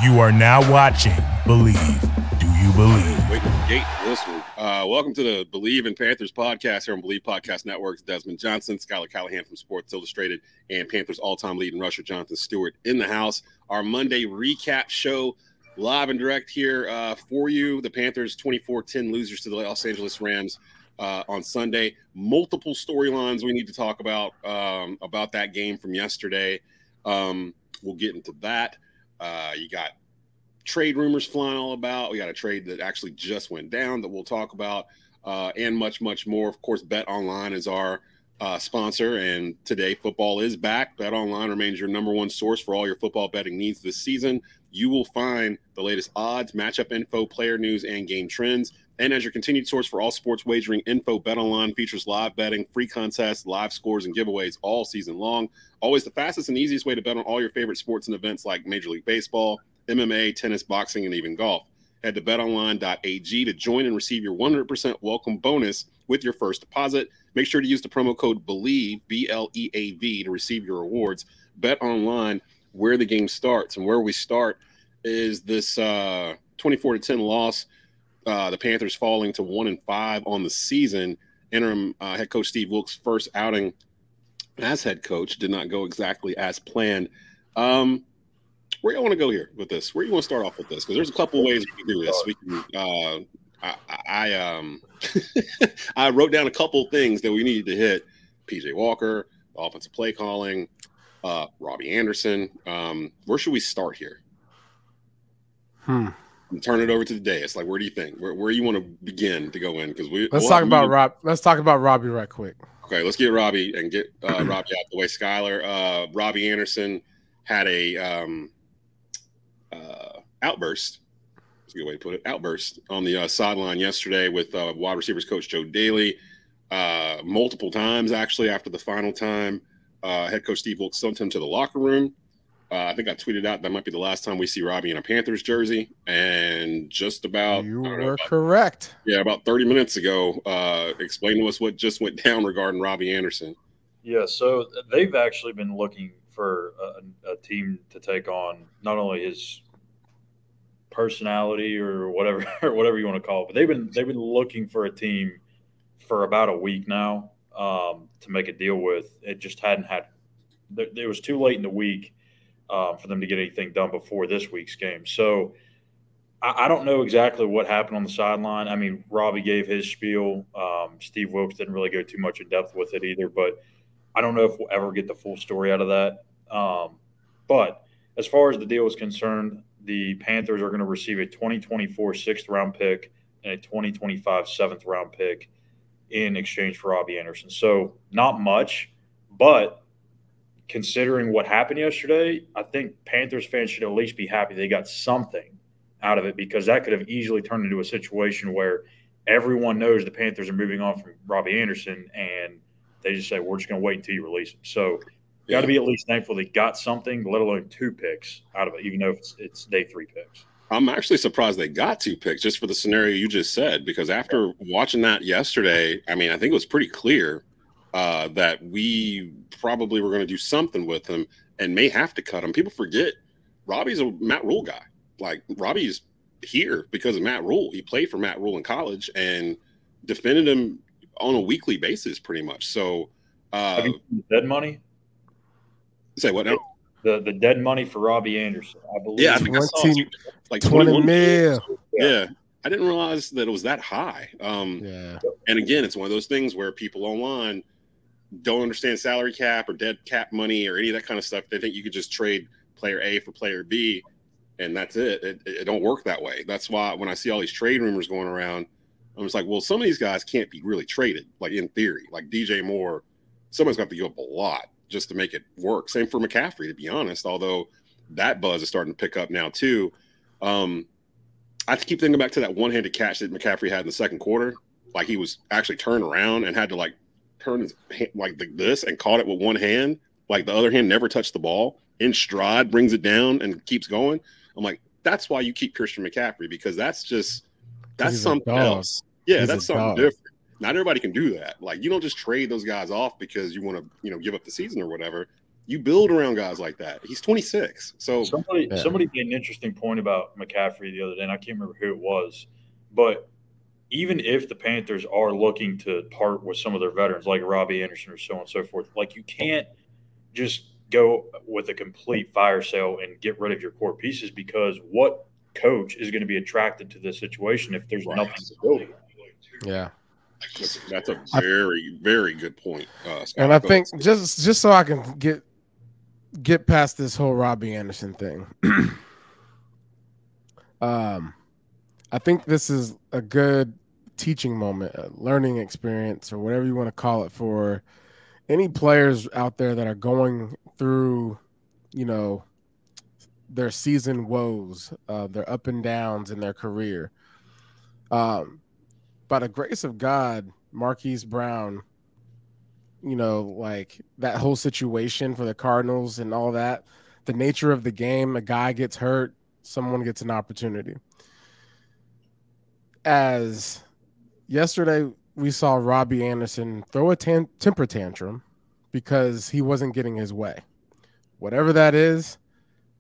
You are now watching Bleav. Do you believe? Wait the gate for this one. Welcome to the Bleav in Panthers podcast here on Bleav Podcast Networks. Desmond Johnson, Schuyler Callahan from Sports Illustrated, and Panthers all-time leading rusher Jonathan Stewart in the house. Our Monday recap show live and direct here for you. The Panthers 24-10 losers to the Los Angeles Rams on Sunday. Multiple storylines we need to talk about that game from yesterday. We'll get into that. You got trade rumors flying all about. We got a trade that actually just went down that we'll talk about, and much, much more. Of course, Bet Online is our sponsor, and today football is back. Bet Online remains your number one source for all your football betting needs this season. You will find the latest odds, matchup info, player news, and game trends. And as your continued source for all sports wagering info, Bet Online features live betting, free contests, live scores, and giveaways all season long. Always the fastest and easiest way to bet on all your favorite sports and events like Major League Baseball, MMA, tennis, boxing, and even golf. Head to betonline.ag to join and receive your 100% welcome bonus with your first deposit. Make sure to use the promo code Bleav, B-L-E-A-V, to receive your rewards. Bet Online, where the game starts. And where we start is this 24-10 loss. The Panthers falling to 1-5 on the season. Interim head coach Steve Wilks' first outing as head coach did not go exactly as planned. Where do you want to go here with this? Where do you want to start off with this? Because there's a couple ways we can do this. We can. I wrote down a couple things that we needed to hit. PJ Walker, offensive play calling, Robbie Anderson. Where should we start here? And turn it over to the dais. Like, where do you think? Where you want to begin to go in? Because let's talk about Robbie right quick. Okay, let's get Robbie and get Robbie out the way. Schuyler, Robbie Anderson had a outburst. That's a good way to put it. Outburst on the sideline yesterday with wide receivers coach Joe Daly. Multiple times, actually, after the final time, head coach Steve Wilks sent him to the locker room. I think I tweeted out that might be the last time we see Robbie in a Panthers jersey. And just about correct. Yeah, about 30 minutes ago, explain to us what just went down regarding Robbie Anderson. Yeah, so they've actually been looking for a team to take on not only his personality or whatever you want to call it, but they've been looking for a team for about a week now to make a deal with. It just hadn't had. It was too late in the week for them to get anything done before this week's game. So I don't know exactly what happened on the sideline. I mean, Robbie gave his spiel. Steve Wilks didn't really go too much in depth with it either, but I don't know if we'll ever get the full story out of that. But as far as the deal is concerned, the Panthers are going to receive a 2024 sixth-round pick and a 2025 seventh-round pick in exchange for Robbie Anderson. So not much, but considering what happened yesterday, I think Panthers fans should at least be happy they got something out of it, because that could have easily turned into a situation where everyone knows the Panthers are moving on from Robbie Anderson, and they just say, we're just going to wait until you release him. So you got to be at least thankful they got something, let alone 2 picks out of it, even though it's day 3 picks. I'm actually surprised they got 2 picks just for the scenario you just said, because after watching that yesterday, I mean, I think it was pretty clear that we probably were going to do something with him and may have to cut him. People forget Robbie's a Matt Rule guy. Like, Robbie's here because of Matt Rule. He played for Matt Rule in college and defended him on a weekly basis pretty much. So have you seen the dead money? Say what now? The dead money for Robbie Anderson, I believe. Yeah, I think I saw like 20 mil. Yeah. I didn't realize that it was that high. And again, it's one of those things where people online don't understand salary cap or dead cap money or any of that kind of stuff. They think you could just trade player A for player B, and that's it. It don't work that way. That's why when I see all these trade rumors going around, I'm just like, well, some of these guys can't be really traded, like in theory. Like DJ Moore, someone's got to give up a lot just to make it work. Same for McCaffrey, to be honest, although that buzz is starting to pick up now too. I keep thinking back to that one-handed catch that McCaffrey had in the second quarter. Like, he was actually turned around and had to like turn his hand like this and caught it with one hand. Like, the other hand never touched the ball. In stride, brings it down and keeps going. I'm like, that's why you keep Christian McCaffrey, because that's something else. Yeah, that's something different. Not everybody can do that. Like, you don't just trade those guys off because you want to, give up the season or whatever. You build around guys like that. He's 26. So somebody made an interesting point about McCaffrey the other day, and I can't remember who it was. But even if the Panthers are looking to part with some of their veterans, like Robbie Anderson or so on and so forth, like you can't just go with a complete fire sale and get rid of your core pieces, because what coach is going to be attracted to this situation if there's nothing to build? Yeah. That's a very, very good point. And I think just so I can get past this whole Robbie Anderson thing, I think this is a good teaching moment, a learning experience, or whatever you want to call it, for any players out there that are going through, their season woes, their up and downs in their career. By the grace of God, Marquise Brown, like that whole situation for the Cardinals and all that, the nature of the game, a guy gets hurt, someone gets an opportunity. As yesterday, we saw Robbie Anderson throw a temper tantrum because he wasn't getting his way. Whatever that is,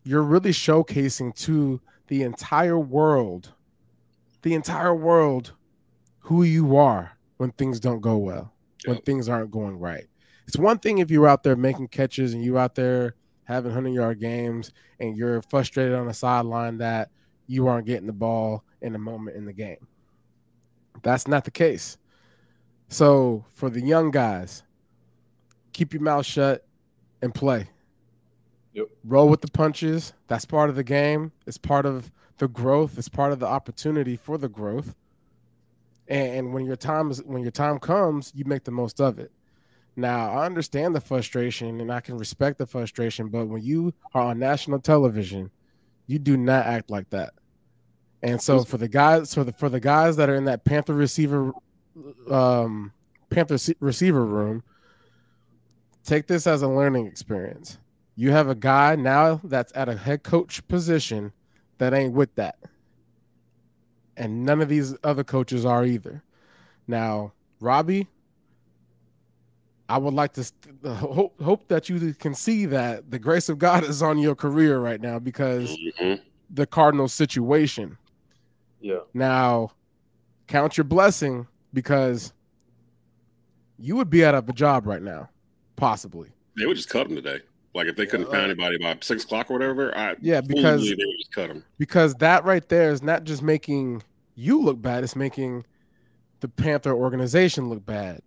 you're really showcasing to the entire world, who you are when things don't go well, when things aren't going right. It's one thing if you're out there making catches and you're out there having 100-yard games and you're frustrated on the sideline that you aren't getting the ball in a moment in the game. That's not the case. So for the young guys, keep your mouth shut and play. Yep. Roll with the punches. That's part of the game. It's part of the growth. It's part of the opportunity for the growth. And when your time comes, you make the most of it. Now, I understand the frustration and I can respect the frustration, but when you are on national television, you do not act like that. And so for the guys, for the guys that are in that Panther receiver room, take this as a learning experience. You have a guy now that's at a head coach position that ain't with that. And none of these other coaches are either. Now, Robbie, I would like to hope that you can see that the grace of God is on your career right now because the Cardinals situation. Yeah. Now, count your blessing because you would be out of a job right now, possibly. They would just cut him today. Like if they couldn't find anybody by 6 o'clock or whatever, because they would just cut him. Because that right there is not just making you look bad; it's making the Panther organization look bad.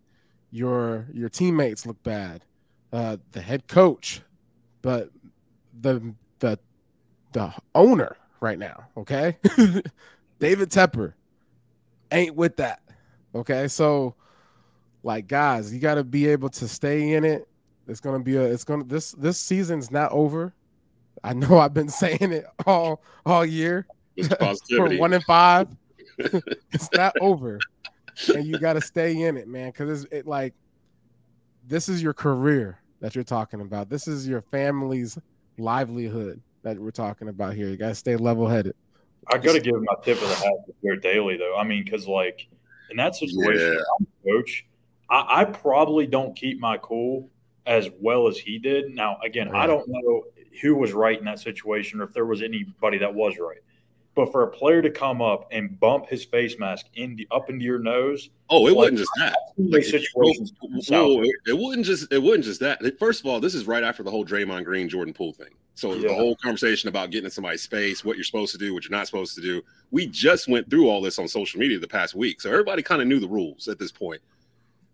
Your teammates look bad. The head coach, but the owner right now, okay, David Tepper ain't with that. Okay, so like guys, you got to be able to stay in it. This season's not over. I know I've been saying it all year. For 1-5, it's not over, and you got to stay in it, man. Because this is your career that you're talking about. This is your family's livelihood that we're talking about here. You got to stay level-headed. I got to give my tip of the hat to Jared Daly, though. I mean, because like in that situation, I'm a coach. I probably don't keep my cool as well as he did. Now, again, I don't know who was right in that situation or if there was anybody that was right. But for a player to come up and bump his face mask up into your nose. Oh, it wasn't just that. It wasn't just that. First of all, this is right after the whole Draymond Green, Jordan Poole thing. So the whole conversation about getting in somebody's space, what you're supposed to do, what you're not supposed to do. We just went through all this on social media the past week. So everybody kind of knew the rules at this point.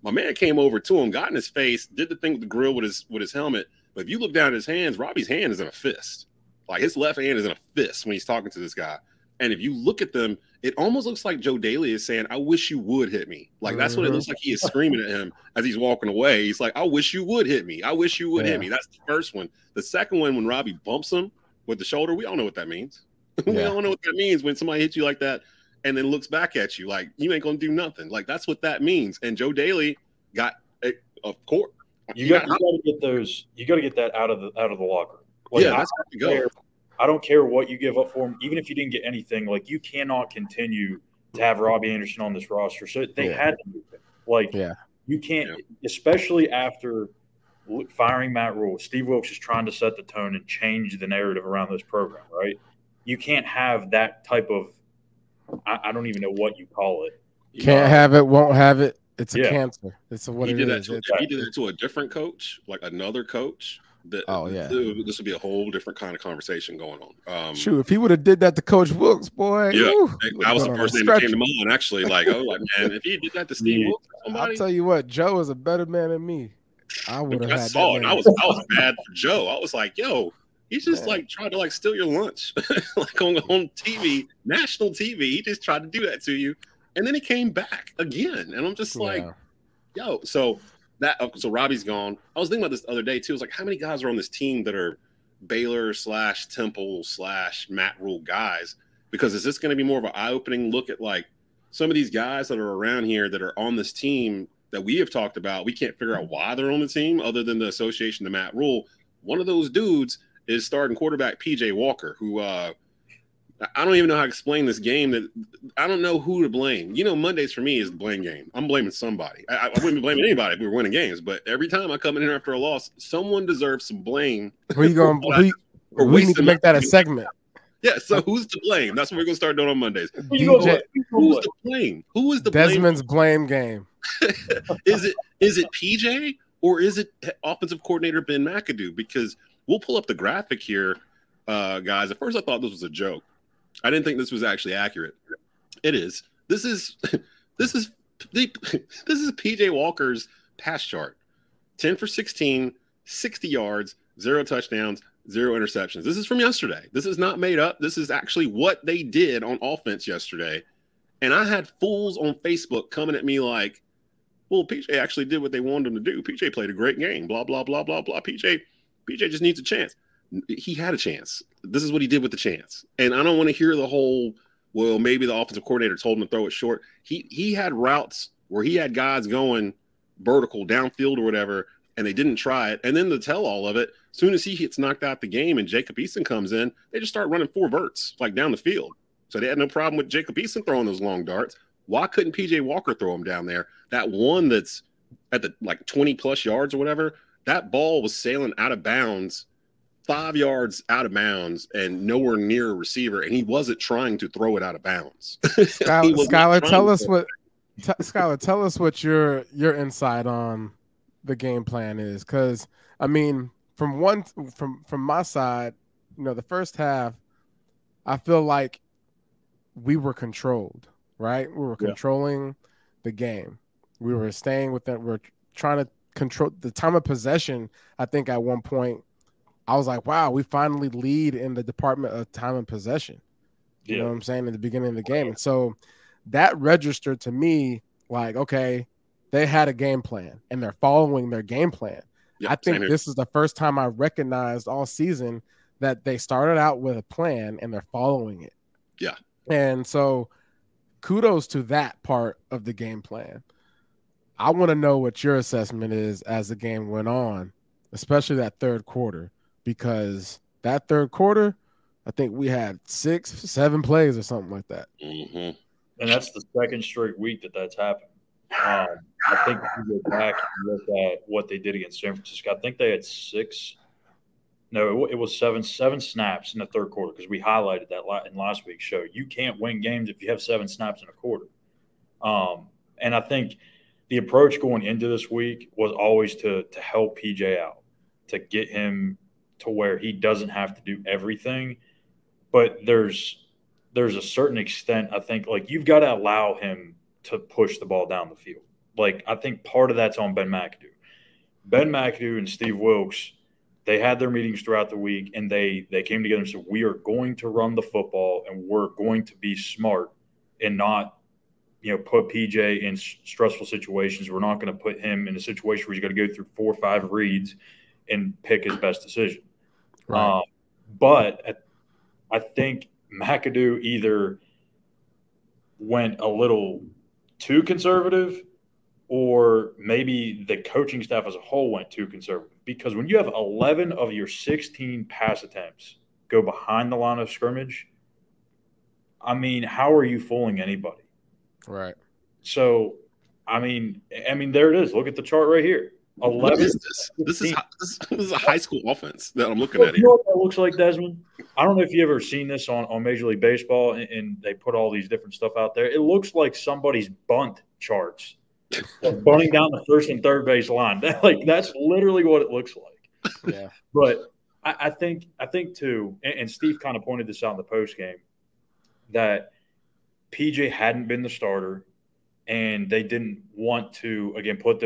My man came over to him, got in his face, did the thing with the grill with his helmet. But if you look down at his hands, Robbie's hand is in a fist. Like his left hand is in a fist when he's talking to this guy. And if you look at them, it almost looks like Joe Daly is saying, I wish you would hit me. Like that's what it looks like. He is screaming at him as he's walking away. He's like, I wish you would hit me. I wish you would hit me. That's the first one. The second one, when Robbie bumps him with the shoulder, we all know what that means. We don't know what that means when somebody hits you like that and then looks back at you like you ain't gonna do nothing. Like that's what that means. And Joe Daly got of course. You got to get those. You got to get that out of the locker. Like, that's how you go. I don't care what you give up for him, even if you didn't get anything. Like you cannot continue to have Robbie Anderson on this roster. So they had to move him. Like you can't, especially after firing Matt Rule, Steve Wilks is trying to set the tone and change the narrative around this program, right? You can't have that type of I don't even know what you call it. Can't have it, won't have it. It's a cancer. It's what he it did is. That he did that to a different coach, like another coach. This would be a whole different kind of conversation going on. Shoot, if he would have did that to Coach Wilks, boy. Yeah, that was the first name that came to mind, actually. Like, man, if he did that to Steve Wilks, I'll tell you what, Joe is a better man than me. I would have had saw it. I was mad for Joe. I was like, yo, he's just tried to steal your lunch, like on TV, national TV. He just tried to do that to you, and then he came back again, and I'm just like, yo. So Robbie's gone. I was thinking about this the other day too. I was like, how many guys are on this team that are Baylor / Temple / Matt Rule guys? Because is this going to be more of an eye-opening look at like some of these guys that are around here that are on this team that we have talked about? We can't figure out why they're on the team other than the association to Matt Rule. One of those dudes is starting quarterback PJ Walker, who I don't even know how to explain this game. That I don't know who to blame. Mondays for me is the blame game. I'm blaming somebody. I wouldn't be blaming anybody if we were winning games, but every time I come in here after a loss, someone deserves some blame. We need to make that a segment. Yeah, so who's to blame? That's what we're going to start doing on Mondays. Who's to blame? Who is the Desmond's blame game? Is it PJ or is it offensive coordinator Ben McAdoo? Because we'll pull up the graphic here, guys. At first, I thought this was a joke. I didn't think this was actually accurate. It is. This is PJ Walker's pass chart. 10 for 16, 60 yards, 0 touchdowns, 0 interceptions. This is from yesterday. This is not made up. This is actually what they did on offense yesterday. And I had fools on Facebook coming at me like, well, PJ actually did what they wanted him to do. PJ played a great game, blah, blah, blah, blah, blah. PJ just needs a chance. He had a chance. This is what he did with the chance. And I don't want to hear the whole, well, maybe the offensive coordinator told him to throw it short. He had routes where he had guys going vertical downfield or whatever, and they didn't try it. And then to tell all of it, as soon as he gets knocked out the game and Jacob Eason comes in, they just start running 4 verts, like down the field. So they had no problem with Jacob Eason throwing those long darts. Why couldn't PJ Walker throw them down there? That one that's at the 20-plus yards or whatever, that ball was sailing out of bounds, 5 yards out of bounds, and nowhere near a receiver, and he wasn't trying to throw it out of bounds. Schuyler, tell us what your insight on the game plan is, because I mean, from my side, the first half, I feel like we were controlled, right? We were controlling the game. We were staying with that. We're trying to control the time of possession. I think at one point I was like, wow, we finally lead in the department of time and possession. You know what I'm saying? In the beginning of the game. And so that registered to me like, okay, they had a game plan and they're following their game plan. I think this is the first time I recognized all season that they started out with a plan and they're following it. Yeah. And so kudos to that part of the game plan. I want to know what your assessment is as the game went on, especially that third quarter, because that third quarter, I think we had 6-7 plays or something like that. Mm-hmm. And that's the second straight week that's happened. I think if you go back and look at what they did against San Francisco, I think they had it was seven snaps in the third quarter, because we highlighted that in last week's show. You can't win games if you have 7 snaps in a quarter. And I think the approach going into this week was always to help PJ out, to get him to where he doesn't have to do everything. But there's a certain extent, I think, like, you've got to allow him to push the ball down the field. Like, I think part of that's on Ben McAdoo. Ben McAdoo and Steve Wilks, they had their meetings throughout the week, and they came together and said, we are going to run the football, and we're going to be smart and not, put PJ in stressful situations. We're not going to put him in a situation where he's got to go through 4 or 5 reads and pick his best decision. Right. But I think McAdoo either went a little too conservative, or maybe the coaching staff as a whole went too conservative. Because when you have 11 of your 16 pass attempts go behind the line of scrimmage, I mean, how are you fooling anybody? Right. So, I mean, there it is. Look at the chart right here. What 11. is this? This is a high school offense that I'm looking at You here. know what that looks like, Desmond? I don't know if you ever seen this on Major League Baseball, and they put all these different stuff out there. It looks like somebody's bunt charts, like bunting down the first and third base line. That's literally what it looks like. Yeah. But I think too, and Steve kind of pointed this out in the post game, that PJ hadn't been the starter, and they didn't want to again put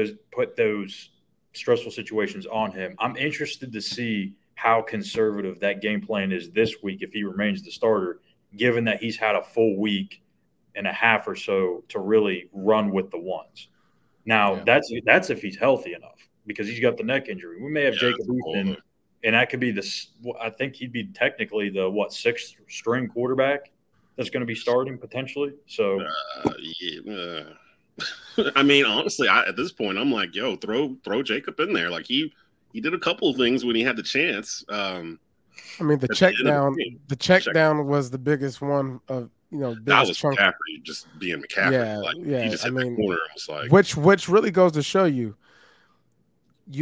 those stressful situations on him. I'm interested to see how conservative that game plan is this week if he remains the starter, given that he's had a full week and a half or so to really run with the ones. Now, that's if he's healthy enough, because he's got the neck injury. We may have Jacob Eason, and that could be I think he'd be technically the sixth string quarterback that's going to be starting potentially. So, I mean, honestly, at this point, I'm like, yo, throw Jacob in there. Like he did a couple of things when he had the chance. I mean, the check down was the biggest one of that was chunk. McCaffrey just being McCaffrey. He just hit the corner. It was like which really goes to show you,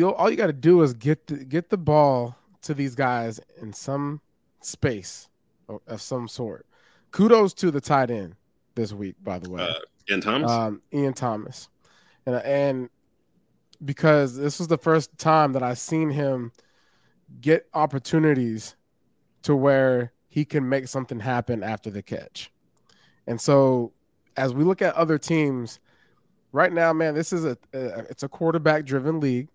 all you got to do is get the ball to these guys in some space of some sort. Kudos to the tight end this week, by the way. Ian Thomas. And because this was the first time that I've seen him get opportunities to where he can make something happen after the catch. And so as we look at other teams right now, man, this is it's a quarterback-driven league,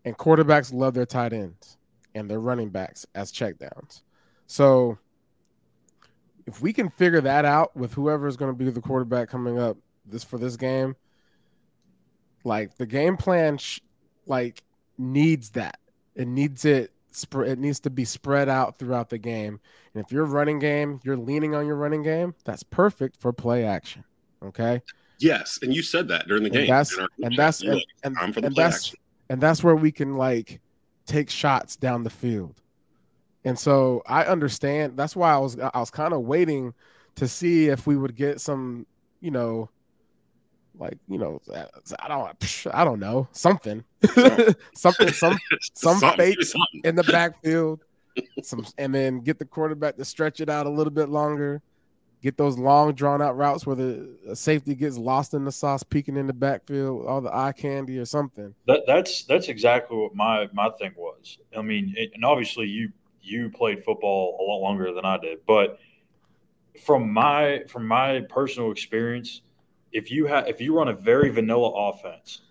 and quarterbacks love their tight ends and their running backs as checkdowns. So if we can figure that out with whoever is going to be the quarterback coming up for this game, like the game plan, needs that. It needs to be spread out throughout the game. And if you're leaning on your running game, that's perfect for play action. Okay. Yes, and you said that during the game. And that's where we can take shots down the field. And so I understand. That's why I was kind of waiting to see if we would get some, I don't know, something, some fakes in the backfield, and then get the quarterback to stretch it out a little bit longer, get those long drawn out routes where the safety gets lost in the sauce, peeking in the backfield, all the eye candy or something. That's exactly what my thing was. I mean, and obviously you played football a lot longer than I did, but from my personal experience, if you run a very vanilla offense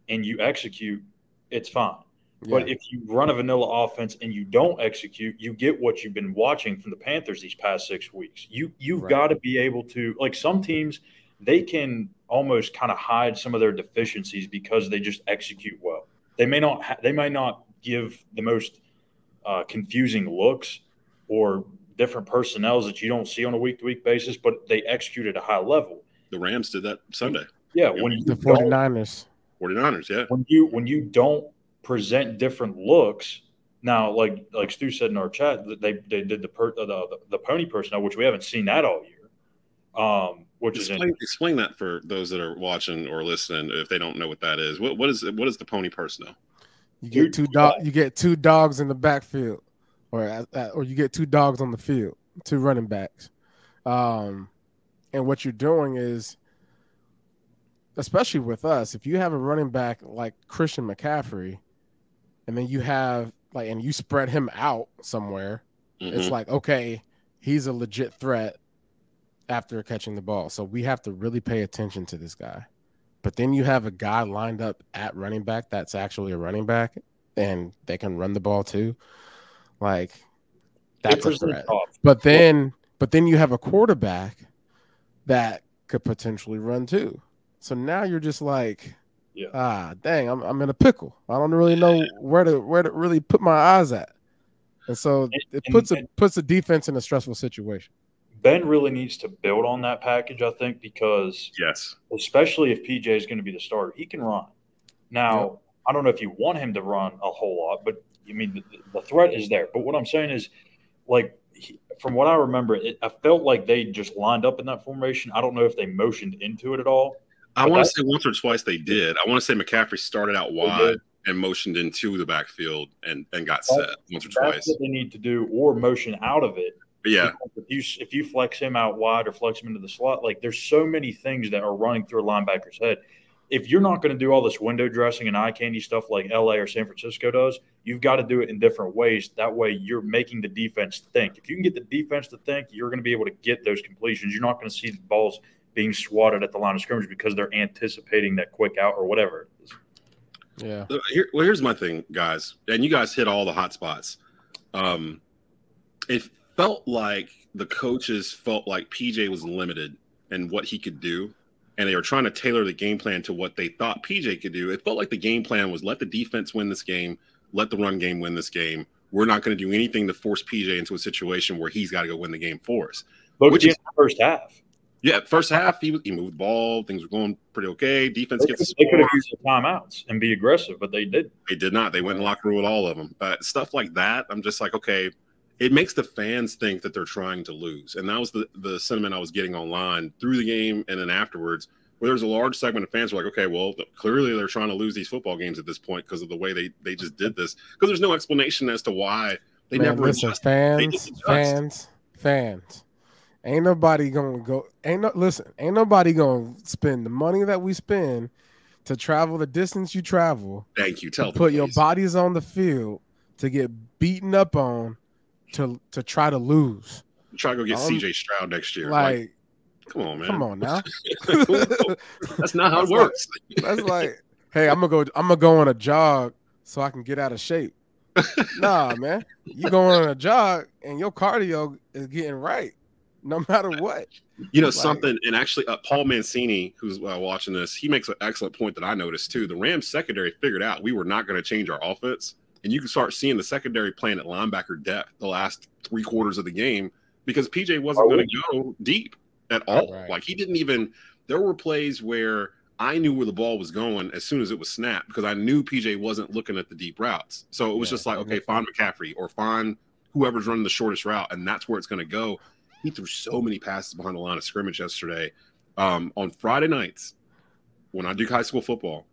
and you execute, it's fine. Yeah. But if you run a vanilla offense and you don't execute, you get what you've been watching from the Panthers these past 6 weeks. You've got to be able to, like some teams, they can almost kind of hide some of their deficiencies because they just execute well. They may not give the most confusing looks or different personnels that you don't see on a week-to-week basis, but they execute at a high level. The Rams did that Sunday. Yeah, the 49ers. 49ers, yeah. When you don't present different looks, now like Stu said in our chat, that they did the pony personnel, which we haven't seen that all year. Explain that for those that are watching or listening if they don't know what that is. What is the pony personnel? You get two dogs in the backfield, or you get two dogs on the field, two running backs. And what you're doing is, especially with us, if you have a running back like Christian McCaffrey, and then you have and you spread him out somewhere, it's like, okay, he's a legit threat after catching the ball. So we have to really pay attention to this guy. But then you have a guy lined up at running back that's actually a running back, and they can run the ball too. That's a threat. But then you have a quarterback that could potentially run too. So now you're just like, dang, I'm in a pickle. I don't really know where to really put my eyes at. And so it puts a defense in a stressful situation. Ben really needs to build on that package, I think, because especially if PJ is going to be the starter, he can run. Now, I don't know if you want him to run a whole lot, but I mean, the threat is there. But what I'm saying is, from what I remember, I felt like they just lined up in that formation. I don't know if they motioned into it at all, I want to say once or twice they did. I want to say McCaffrey started out wide and motioned into the backfield and got set once or twice. That's what they need to do, or motion out of it. But yeah. If you flex him out wide or flex him into the slot, like there's so many things that are running through a linebacker's head. If you're not going to do all this window dressing and eye candy stuff like LA or San Francisco does, you've got to do it in different ways. That way you're making the defense think. If you can get the defense to think, you're going to be able to get those completions. You're not going to see the balls being swatted at the line of scrimmage because they're anticipating that quick out or whatever it is. Yeah. Here's my thing, guys. And you guys hit all the hot spots. It felt like the coaches felt like PJ was limited in what he could do. And they were trying to tailor the game plan to what they thought PJ could do. It felt like the game plan was let the defense win this game, let the run game win this game. We're not going to do anything to force PJ into a situation where he's got to go win the game for us. Which is the first half. Yeah, first half, he moved the ball. Things were going pretty okay. Defense gets – They could have used the timeouts and be aggressive, but they didn't. They did not. They went in the locker room with all of them. Stuff like that, I'm just like, okay, it makes the fans think that they're trying to lose. And that was the sentiment I was getting online through the game and then afterwards, where there's a large segment of fans who are like, okay, well, clearly they're trying to lose these football games at this point because of the way they just did this. Because there's no explanation as to why they never listen, fans. Ain't nobody gonna go. Ain't nobody gonna spend the money that we spend to travel the distance you travel. Thank you. Tell them, put please. Your bodies on the field to get beaten up on to try to lose. Try to go get CJ Stroud next year. Like, come on, man. Come on now. That's not how it works. That's like, hey, I'm gonna go on a jog so I can get out of shape. Nah, man. You go on a jog and your cardio is getting right. No matter what. You know, something, and actually Paul Mancini, who's watching this, he makes an excellent point that I noticed too. The Rams secondary figured out we were not going to change our offense. And you can start seeing the secondary playing at linebacker depth the last 3 quarters of the game because PJ wasn't going to go deep at all. Right. Like he didn't even – there were plays where I knew where the ball was going as soon as it was snapped because I knew PJ wasn't looking at the deep routes. So it was just like, okay, find McCaffrey or find whoever's running the shortest route, and that's where it's going to go. He threw so many passes behind the line of scrimmage yesterday. On Friday nights, when I do high school football,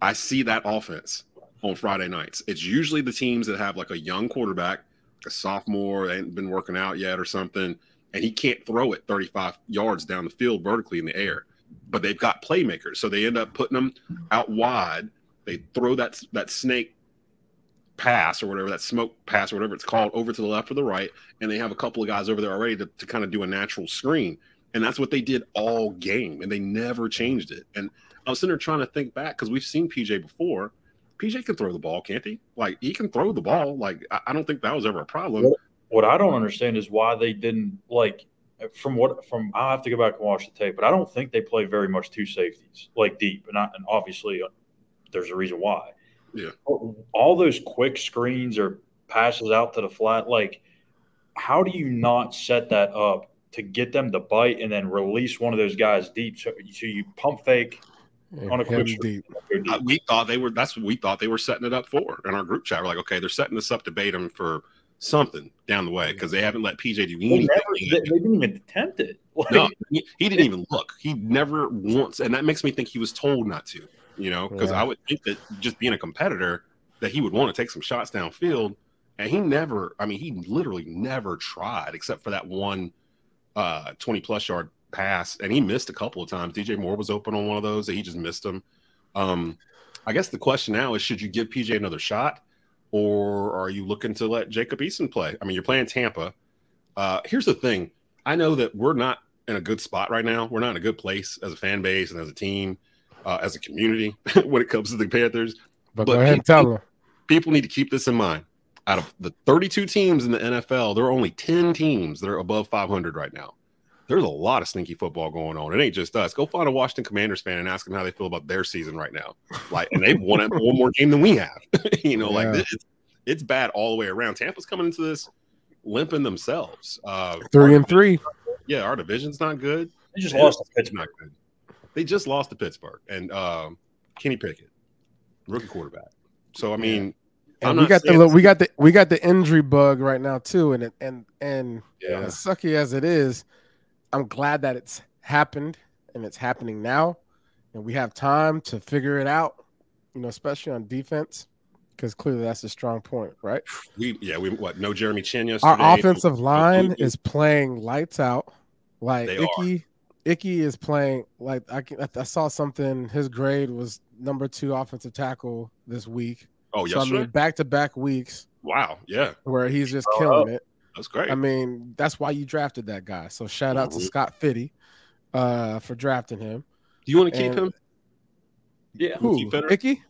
I see that offense on Friday nights. It's usually the teams that have like a young quarterback, a sophomore, they ain't been working out yet or something, and he can't throw it 35 yards down the field vertically in the air. But they've got playmakers, so they end up putting them out wide. They throw that snake pass or whatever, that smoke pass or whatever it's called, over to the left or the right, and they have a couple of guys over there already to kind of do a natural screen. And that's what they did all game, and they never changed it. And I was sitting there trying to think back because we've seen PJ before. PJ can throw the ball, can't he? Like, he can throw the ball. Like, I don't think that was ever a problem. What I don't understand is why they didn't, like, I'll have to go back and watch the tape, but I don't think they play very much 2 safeties, like deep. And obviously there's a reason why. Yeah. All those quick screens or passes out to the flat, like, how do you not set that up to get them to bite and then release one of those guys deep? So you pump fake on a quick deep. We thought that's what we thought they were setting it up for in our group chat. We're like, okay, they're setting this up to bait them for something down the way because they haven't let PJ do anything. They didn't even attempt it. Like, no, he didn't even look. He never once, and that makes me think he was told not to. You know, because I would think that just being a competitor, that he would want to take some shots downfield, and he never. I mean, he literally never tried except for that one 20-plus yard pass, and he missed a couple of times. DJ Moore was open on one of those, and he just missed them. I guess the question now is, should you give PJ another shot, or are you looking to let Jacob Eason play? I mean, you're playing Tampa. Here's the thing. I know that we're not in a good spot right now. We're not in a good place as a fan base and as a team, as a community when it comes to the Panthers. But go ahead and tell them. People need to keep this in mind. Out of the 32 teams in the NFL, there are only 10 teams that are above 500 right now. There's a lot of sneaky football going on. It ain't just us. Go find a Washington Commanders fan and ask them how they feel about their season right now. Like, and they've won one more game than we have. Like this, it's bad all the way around. Tampa's coming into this limping themselves. 3-3. Yeah, our division's not good. They just lost to Pittsburgh. Not good. They just lost to Pittsburgh and Kenny Pickett, rookie quarterback. So I mean, and we got the injury bug right now too, and as sucky as it is, I'm glad that it's happened and it's happening now. and we have time to figure it out, especially on defense, because clearly that's a strong point, right? No Jeremy Chin yesterday. Our offensive line is playing lights out. Like Icky is playing like I saw something. His grade was number 2 offensive tackle this week. Oh, yesterday? I mean, back-to-back weeks. Wow, yeah. Where he's just killing it. That's great. I mean, that's why you drafted that guy. So shout out to Scott Fitty for drafting him. Do you want to keep him? Yeah. Who? Icky?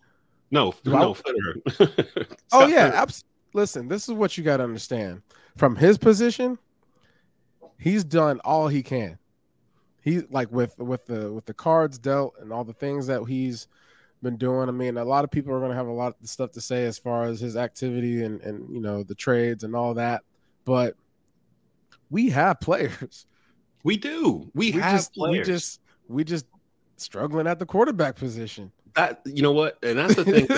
No, Fitterer. Oh, yeah. Listen, this is what you got to understand. From his position, he's done all he can. He's like with the cards dealt and all the things that he's been doing. I mean, a lot of people are going to have a lot of stuff to say as far as his activity and the trades and all that. But we have players. We do. We have players. We just struggling at the quarterback position. That, you know what? And that's the thing.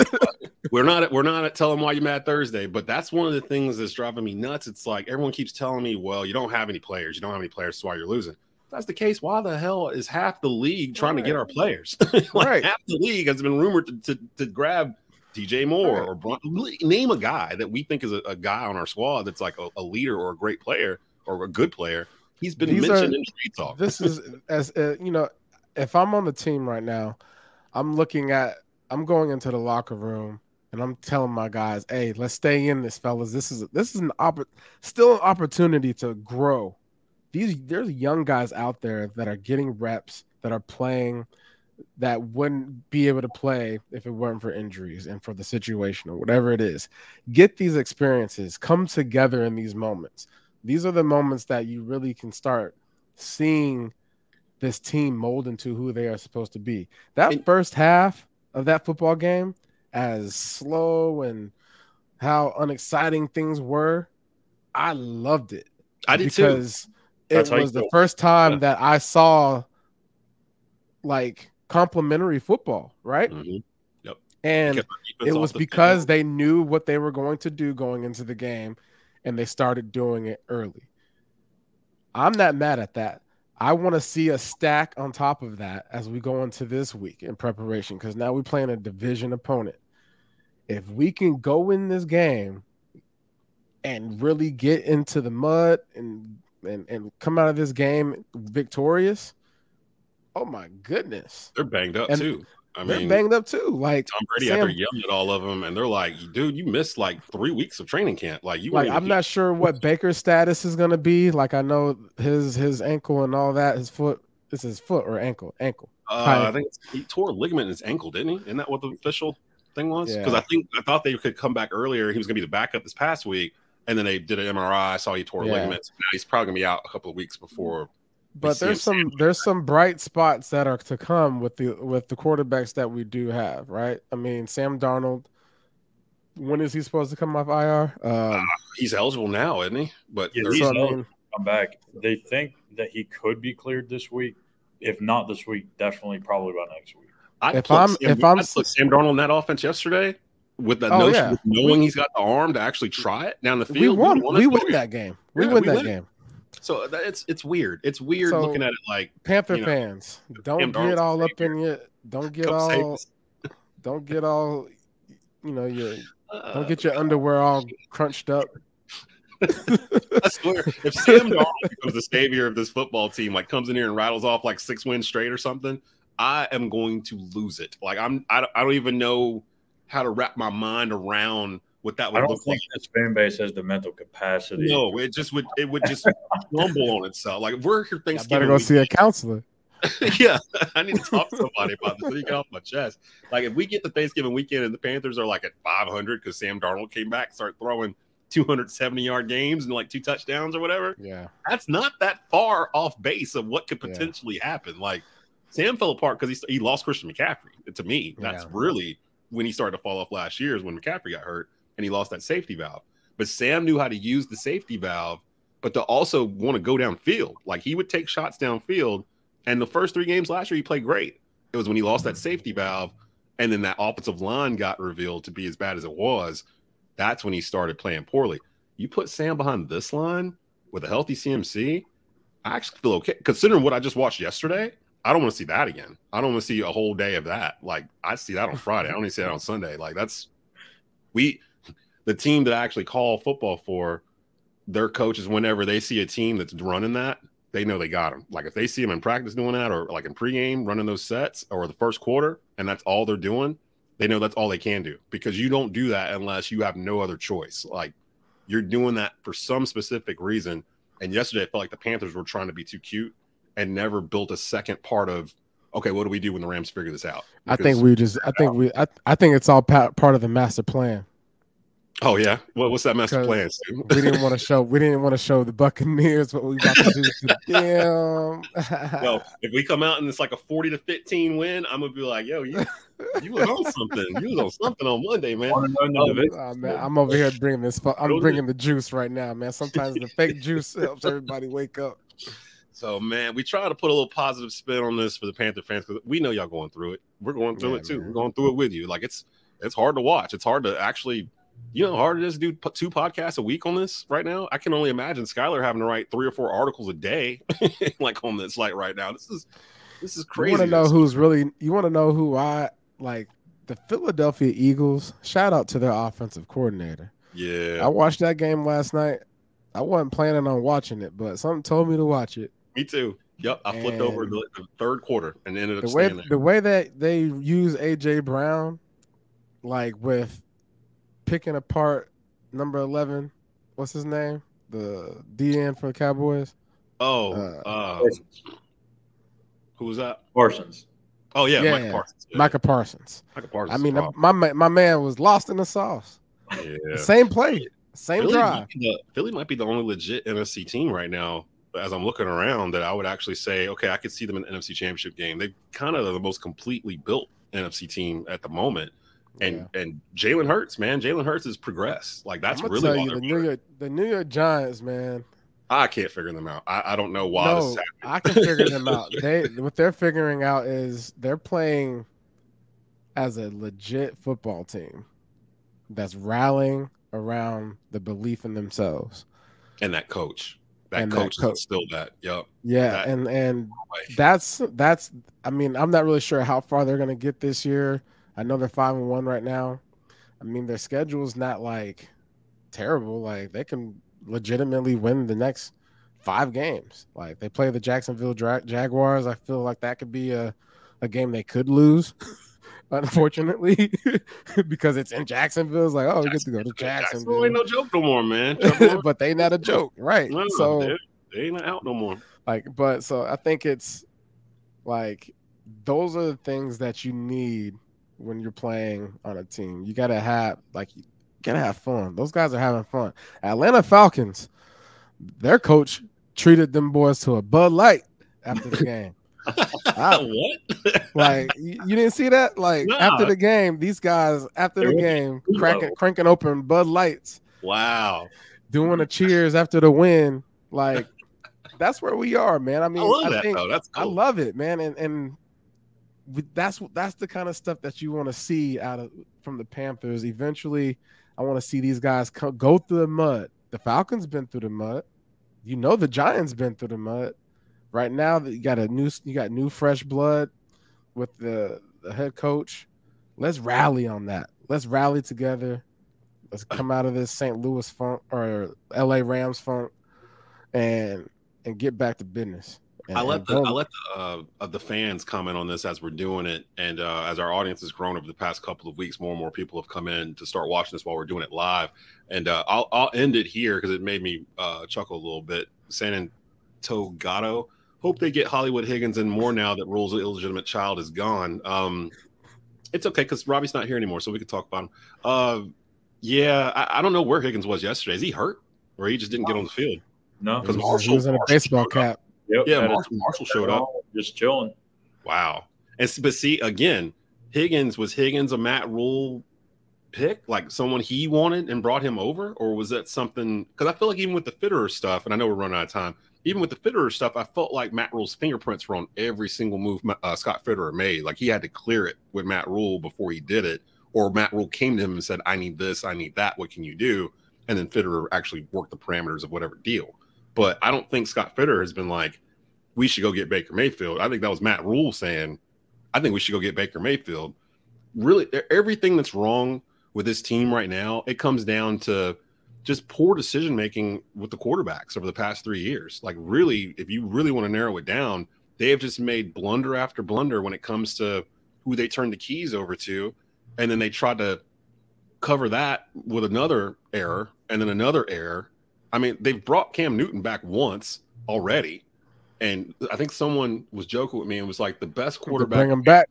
We're not telling why you're mad Thursday, but that's one of the things that's driving me nuts. It's like everyone keeps telling me, well, you don't have any players. You don't have any players, that's why you're losing. If that's the case, why the hell is half the league trying to get our players? Half the league has been rumored to grab DJ Moore or name a guy that we think is a guy on our squad that's like a leader or a great player or a good player. He's been mentioned in street talk. This is if I'm on the team right now, I'm going into the locker room and I'm telling my guys, hey, let's stay in this, fellas. This is still an opportunity to grow. There's young guys out there that are getting reps, that are playing, that wouldn't be able to play if it weren't for injuries and for the situation or whatever it is. Get these experiences, come together in these moments. These are the moments that you really can start seeing this team mold into who they are supposed to be. That first half of that football game, as slow and how unexciting things were, I loved it. I did too. Because it was the first time that I saw like complimentary football, right? Mm-hmm. Yep. And it was because they knew what they were going to do going into the game, and they started doing it early. I'm not mad at that. I want to see a stack on top of that as we go into this week in preparation, because now we're playing a division opponent. If we can go in this game and really get into the mud and come out of this game victorious, oh my goodness. They're banged up too. They're banged up too. Like Tom Brady out there yelling at all of them, and they're like, dude, you missed like 3 weeks of training camp. I'm not sure what Baker's status is gonna be. Like, I know his ankle and all that, his foot. Is his foot or ankle? I think he tore a ligament in his ankle, didn't he? Isn't that what the official thing was? Because I thought they could come back earlier. He was gonna be the backup this past week, and then they did an MRI. I saw he tore a ligament. So now he's probably gonna be out a couple of weeks before. But there's some bright spots that are to come with the quarterbacks that we do have, right? I mean, Sam Darnold. When is he supposed to come off IR? He's eligible now, isn't he? But he's eligible to come back. They think that he could be cleared this week. If not this week, definitely probably by next week. I put Sam Darnold in that offense yesterday with that notion, with knowing he's got the arm to actually try it down the field. We win that game. We win that game. So it's weird. It's weird looking at it like Panther fans. Don't get all up in your. Don't get all. Don't get all. Don't get your underwear all crunched up. I swear, if Sam Darnold becomes the savior of this football team, like comes in here and rattles off like 6 wins straight or something, I am going to lose it. Like I don't even know how to wrap my mind around what that would look like. This fan base has the mental capacity. No, it would just crumble on itself. Like, if we're here Thanksgiving, I better go see a counselor. Yeah, I need to talk to somebody about this. So you get off my chest. Like, if we get the Thanksgiving weekend and the Panthers are like at 500 because Sam Darnold came back, start throwing 270-yard games and like 2 touchdowns or whatever. Yeah, that's not that far off base of what could potentially happen. Like, Sam fell apart because he lost Christian McCaffrey. To me, that's really when he started to fall off last year, is when McCaffrey got hurt and he lost that safety valve. But Sam knew how to use the safety valve, but to also want to go downfield. Like, he would take shots downfield. And the first 3 games last year, he played great. It was when he lost that safety valve, and then that offensive line got revealed to be as bad as it was. That's when he started playing poorly. You put Sam behind this line with a healthy CMC, I actually feel okay. Considering what I just watched yesterday, I don't want to see that again. I don't want to see a whole day of that. Like, I see that on Friday. I don't even see that on Sunday. Like, the team that I actually call football for, their coaches, whenever they see a team that's running that, they know they got them. Like, if they see them in practice doing that, or like in pregame running those sets, or the first quarter, and that's all they're doing, they know that's all they can do, because you don't do that unless you have no other choice. Like, you're doing that for some specific reason. And yesterday, I felt like the Panthers were trying to be too cute and never built a second part of, okay, what do we do when the Rams figure this out? I think it's all part of the master plan. Oh yeah, what's that master plan? We didn't want to show the Buccaneers what we about to do to them. Well, if we come out and it's like a 40-15 win, I'm gonna be like, yo, you was on something. You was on something on Monday, man. Man, I'm over here bringing this. I'm bringing the juice right now, man. Sometimes the fake juice helps everybody wake up. So, man, we try to put a little positive spin on this for the Panther fans, because we know y'all going through it. We're going through it too. Man. We're going through it with you. Like, it's hard to watch. It's hard to actually, hard it is to do 2 podcasts a week on this right now. I can only imagine Schuyler having to write 3 or 4 articles a day, like on this light right now. This is crazy. You want to know who I like? The Philadelphia Eagles. Shout out to their offensive coordinator. Yeah, I watched that game last night. I wasn't planning on watching it, but something told me to watch it. Me too. Yep, I flipped over the third quarter and ended up staying there. The way that they use A.J. Brown, like with picking apart number 11, what's his name? The DN for the Cowboys. Who was that? Parsons. Oh yeah, Micah Parsons. Yeah. Micah Parsons. I mean, my man was lost in the sauce. Yeah. Same play, same drive. Philly might be the only legit NFC team right now, as I'm looking around, that I would actually say, okay, I could see them in the NFC Championship game. They kind of are the most completely built NFC team at the moment. And Jalen Hurts, man, Jalen Hurts has progressed. Like, that's really tell you, the New York Giants, man. I can't figure them out. I don't know why this is happening. I can figure them out. What they're figuring out is they're playing as a legit football team that's rallying around the belief in themselves. And that coach. That coach is still that. Yep. Yeah, and that's I mean, I'm not really sure how far they're gonna get this year. I know they're 5-1 right now. I mean, their schedule is not like terrible. Like, they can legitimately win the next 5 games. Like, they play the Jacksonville Jaguars. I feel like that could be a game they could lose, unfortunately, because it's in Jacksonville. It's like, oh, we get to go to Jacksonville. Ain't no joke no more, man. But they not a joke, right? No, so they ain't out no more. So I think it's like those are the things that you need when you're playing on a team. You gotta have fun. Those guys are having fun. Atlanta Falcons, their coach treated them boys to a Bud Light after the game. What? Like, you didn't see that? Like, after the game, these guys cranking open Bud Lights. Wow. Doing a cheers after the win. Like, that's where we are, man. I mean, I think that's cool. I love it, man. And that's the kind of stuff that you want to see from the Panthers. Eventually, I want to see these guys go through the mud. The Falcons been through the mud. The Giants been through the mud. Right now, you got new fresh blood with the head coach. Let's rally on that. Let's rally together. Let's come out of this St. Louis funk or LA Rams funk and get back to business. I let the fans comment on this as we're doing it, and as our audience has grown over the past couple of weeks, more and more people have come in to start watching this while we're doing it live. And I'll end it here because it made me chuckle a little bit. San Antonio, hope they get Hollywood Higgins in more now that Rule's illegitimate child is gone. It's okay because Robbie's not here anymore, so we can talk about him. I don't know where Higgins was yesterday. Is he hurt, or he just didn't get on the field? No, because he was in a baseball cap. Yep, yeah, Marshall showed up, just chilling. Wow. But see, again, was Higgins a Matt Rule pick, like someone he wanted and brought him over, or was that something? Because I feel like even with the Fitterer stuff, and I know we're running out of time, even with the Fitterer stuff, I felt like Matt Rule's fingerprints were on every single move Scott Fitterer made. Like, he had to clear it with Matt Rule before he did it, or Matt Rule came to him and said, I need this, I need that, what can you do? And then Fitterer actually worked the parameters of whatever deal. But I don't think Scott Fitterer has been like, we should go get Baker Mayfield. I think that was Matt Rule saying, I think we should go get Baker Mayfield. Really, everything that's wrong with this team right now, it comes down to just poor decision making with the quarterbacks over the past 3 years. Like, really, if you really want to narrow it down, they have just made blunder after blunder when it comes to who they turn the keys over to, and then they tried to cover that with another error and then another error. I mean, they've brought Cam Newton back once already, and I think someone was joking with me and was like, the best quarterback, bring him back.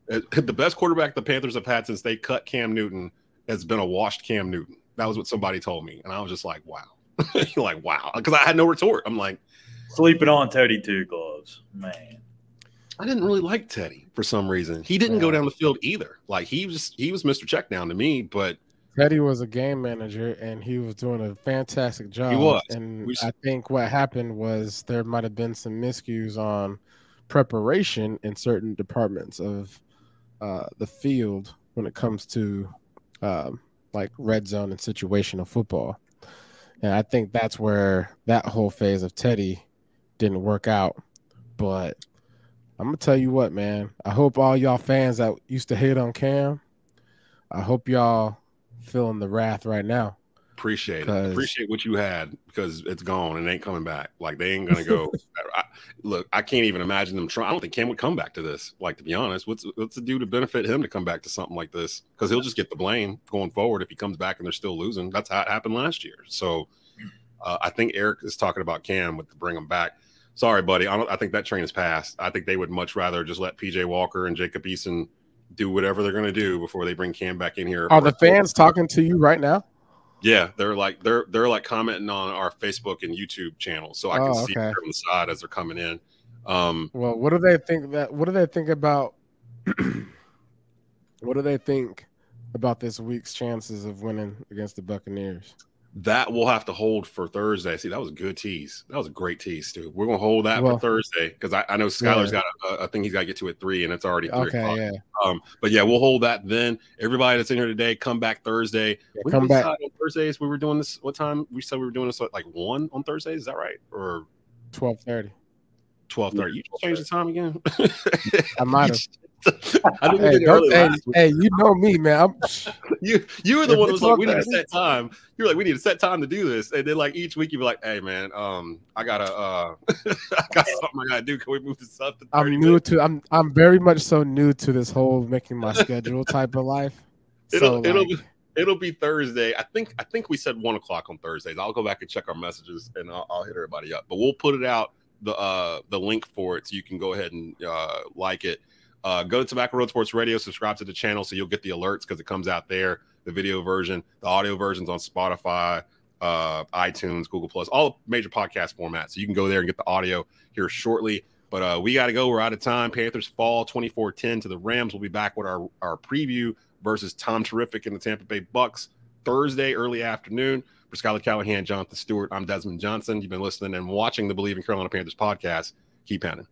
The best quarterback the Panthers have had since they cut Cam Newton has been a washed Cam Newton. That was what somebody told me, and I was just like, wow. You're like, wow, because I had no retort. I'm like, sleeping on Teddy Two Gloves, man. I didn't really like Teddy for some reason. He didn't go down the field either. Like, he was Mr. Checkdown to me, but Teddy was a game manager, and he was doing a fantastic job. He was. And I think what happened was there might have been some miscues on preparation in certain departments of the field when it comes to like red zone and situational football. And I think that's where that whole phase of Teddy didn't work out. But I'm going to tell you what, man. I hope all y'all fans that used to hate on Cam, I hope y'all feeling the wrath right now. Appreciate it. Appreciate what you had, because it's gone and it ain't coming back. Like, they ain't going to go. Look, I can't even imagine them trying. I don't think Cam would come back to this. Like, to be honest, what's the do to benefit him to come back to something like this? Because he'll just get the blame going forward if he comes back and they're still losing. That's how it happened last year. So I think Eric is talking about Cam with to bring him back. Sorry, buddy. I think that train is passed. I think they would much rather just let PJ Walker and Jacob Eason do whatever they're going to do before they bring Cam back in here. Are the fans talking to you right now? Yeah, they're like commenting on our Facebook and YouTube channels, so I can see them on the side as they're coming in. Well, what do they think about? What do they think about this week's chances of winning against the Buccaneers? That we'll have to hold for Thursday. See, that was a good tease. That was a great tease, too. We're going to hold that for Thursday, because I know Schuyler's got a thing he's got to get to at 3, and it's already 3 o'clock. Yeah. But, yeah, we'll hold that then. Everybody that's in here today, come back Thursday. Yeah, come back. On Thursdays, we were doing this. What time? We said we were doing this at like 1 on Thursdays. Is that right? Or 12:30. 12:30. You just changed the time again? I might have. I didn't hey, you know me, man. You were the one who was like, we need a set time. You were like, we need a set time to do this. And then, like, each week you'd be like, hey, man, I got something I gotta do. Can we move this up to 30 minutes? I'm very much so new to this whole making my schedule type of life. It'll be Thursday. I think we said 1 o'clock on Thursdays. I'll go back and check our messages, and I'll hit everybody up. But we'll put it out, the link for it, so you can go ahead and like it. Go to Tobacco Road Sports Radio, subscribe to the channel so you'll get the alerts, because it comes out there, the video version. The audio version's on Spotify, iTunes, Google Plus, all major podcast formats. So you can go there and get the audio here shortly. But we got to go. We're out of time. Panthers fall 24-10 to the Rams. We'll be back with our preview versus Tom Terrific and the Tampa Bay Bucks Thursday, early afternoon. For Schuyler Callahan, Jonathan Stewart, I'm Desmond Johnson. You've been listening and watching the Bleav in Carolina Panthers podcast. Keep pounding.